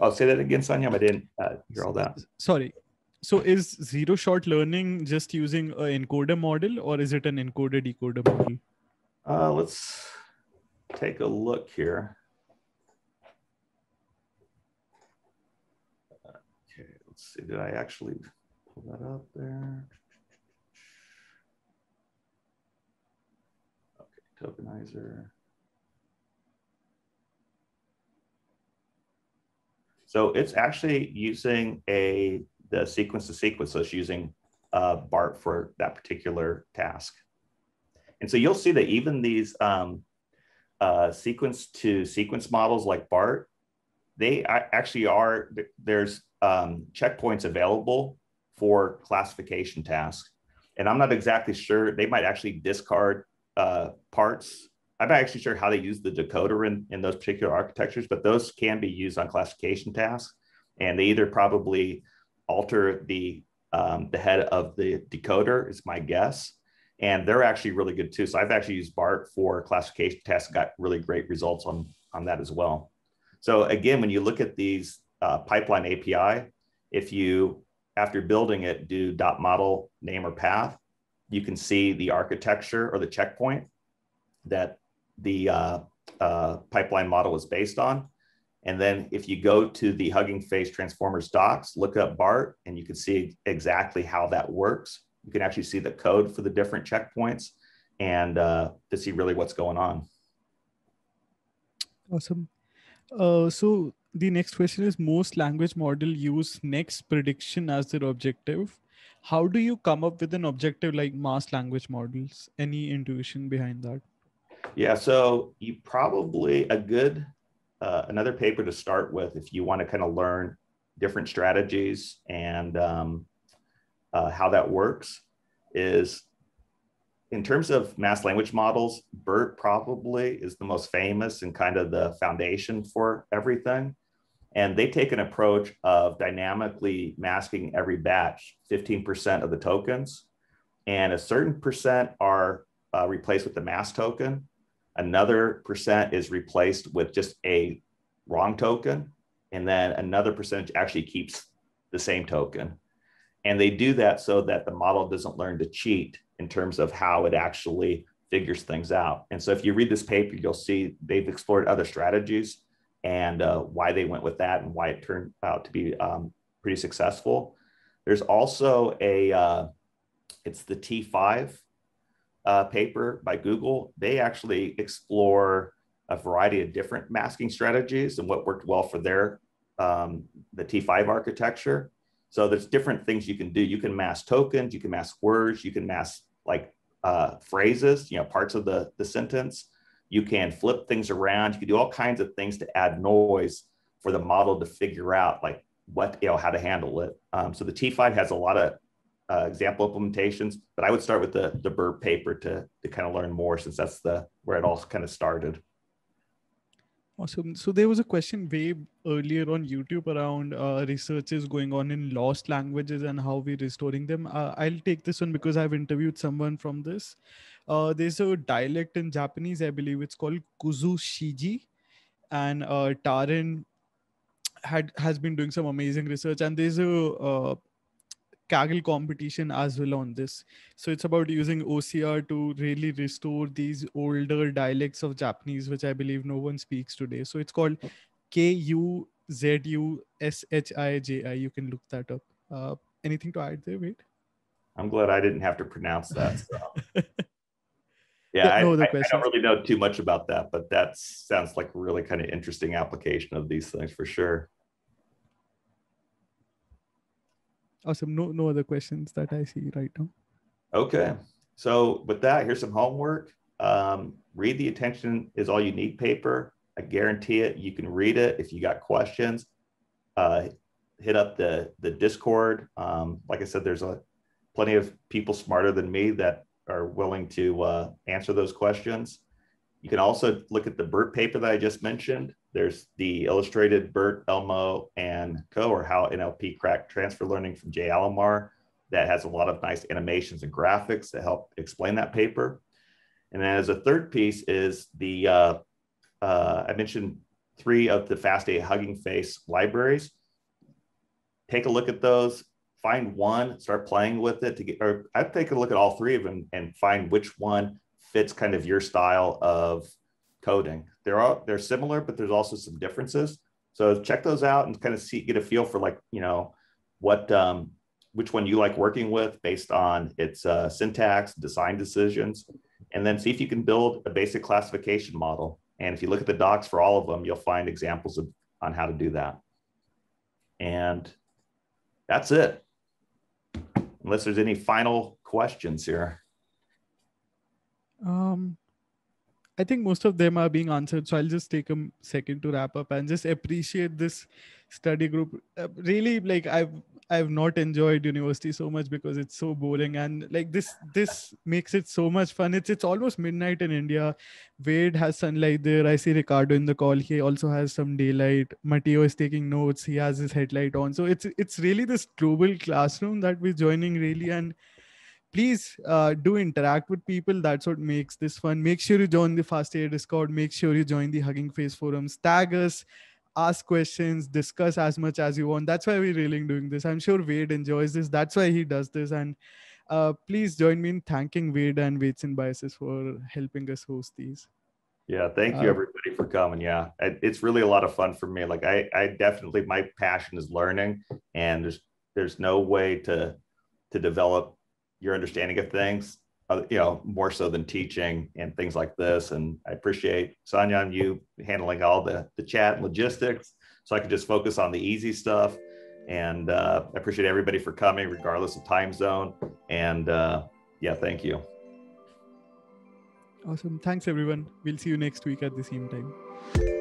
I'll say that again, Sanyam. I didn't hear all that. Sorry. So is zero-shot learning just using an encoder model or is it an encoder-decoder model? Let's take a look here. Okay, let's see. Did I actually pull that up there? Okay, tokenizer. So it's actually using the sequence to sequence. So it's using BART for that particular task. And so you'll see that even these sequence to sequence models like BART, they actually are, there's checkpoints available for classification tasks. And I'm not exactly sure, they might actually discard parts. I'm not actually sure how they use the decoder in those particular architectures, but those can be used on classification tasks. And they either probably alter the head of the decoder, is my guess. And they're actually really good too. So I've actually used BART for classification tasks, got really great results on that as well. So again, when you look at these pipeline API, if you, after building it, do .model name or path, you can see the architecture or the checkpoint that the pipeline model is based on. And then if you go to the Hugging Face Transformers docs, look up BART, and you can see exactly how that works. You can actually see the code for the different checkpoints and to see really what's going on. Awesome. So the next question is, most language model use next prediction as their objective. How do you come up with an objective like mass language models? Any intuition behind that? Yeah, so you probably another paper to start with if you want to kind of learn different strategies and how that works is, in terms of mass language models, BERT probably is the most famous and kind of the foundation for everything. And they take an approach of dynamically masking every batch, 15% of the tokens, and a certain percent are replaced with the mask token. Another percent is replaced with just a wrong token. And then another percentage actually keeps the same token. And they do that so that the model doesn't learn to cheat in terms of how it actually figures things out. And so if you read this paper, you'll see they've explored other strategies and why they went with that and why it turned out to be pretty successful. There's also it's the T5 paper by Google. They actually explore a variety of different masking strategies and what worked well for their the T5 architecture. So there's different things you can do. You can mask tokens, you can mask words, you can mask like phrases, parts of the sentence. You can flip things around. You can do all kinds of things to add noise for the model to figure out like how to handle it. So the T5 has a lot of example implementations, but I would start with the BERT paper to kind of learn more, since that's where it all kind of started. Awesome. So there was a question way earlier on YouTube around researches going on in lost languages and how we're restoring them. I'll take this one because I've interviewed someone from this. There's a dialect in Japanese, I believe it's called Kuzu Shiji, and Taran has been doing some amazing research, and there's a Kaggle competition as well on this. So it's about using OCR to really restore these older dialects of Japanese, which I believe no one speaks today. So it's called KUZUSHIJI. You can look that up. Anything to add there, Wade? I'm glad I didn't have to pronounce that. So. Yeah, no other I questions. don't really know too much about that, but that sounds like a really kind of interesting application of these things for sure. Awesome. No other questions that I see right now. Okay. So with that, here's some homework. Read the Attention is All You Need paper. I guarantee it. You can read it. If you got questions, hit up the Discord. Like I said, there's plenty of people smarter than me that are willing to answer those questions. You can also look at the BERT paper that I just mentioned. There's the illustrated BERT, Elmo, and Co., or How NLP Cracked Transfer Learning from Jay Alomar, that has a lot of nice animations and graphics that help explain that paper. And then as a third piece is the, I mentioned 3 of the FastAI Hugging Face libraries. Take a look at those, find one, start playing with it to get, or I'd take a look at all 3 of them and find which one fits kind of your style of coding. They're similar, but there's also some differences. So check those out and kind of get a feel for, like, what, which one you like working with based on its syntax, design decisions, and then see if you can build a basic classification model. And if you look at the docs for all of them, you'll find examples on how to do that. And that's it. Unless there's any final questions here. I think most of them are being answered. So I'll just take a second to wrap up and just appreciate this study group. Really, like I've not enjoyed university so much because it's so boring, and like this makes it so much fun. It's almost midnight in India. Wade has sunlight there. I see Ricardo in the call. He also has some daylight. Matteo is taking notes. He has his headlight on. So it's really this global classroom that we're joining, really. And please do interact with people. That's what makes this fun. Make sure you join the fastai Discord. Make sure you join the Hugging Face forums. Tag us, ask questions, discuss as much as you want. That's why we're really doing this. I'm sure Wade enjoys this. That's why he does this. And please join me in thanking Wade and Weights and Biases for helping us host these. Yeah, thank you everybody for coming. Yeah, it's really a lot of fun for me. Like I definitely, my passion is learning, and there's no way to develop your understanding of things, more so than teaching and things like this. And I appreciate Sanyam, you handling all the chat and logistics, so I could just focus on the easy stuff. And I appreciate everybody for coming, regardless of time zone. And yeah, thank you. Awesome. Thanks, everyone. We'll see you next week at the same time.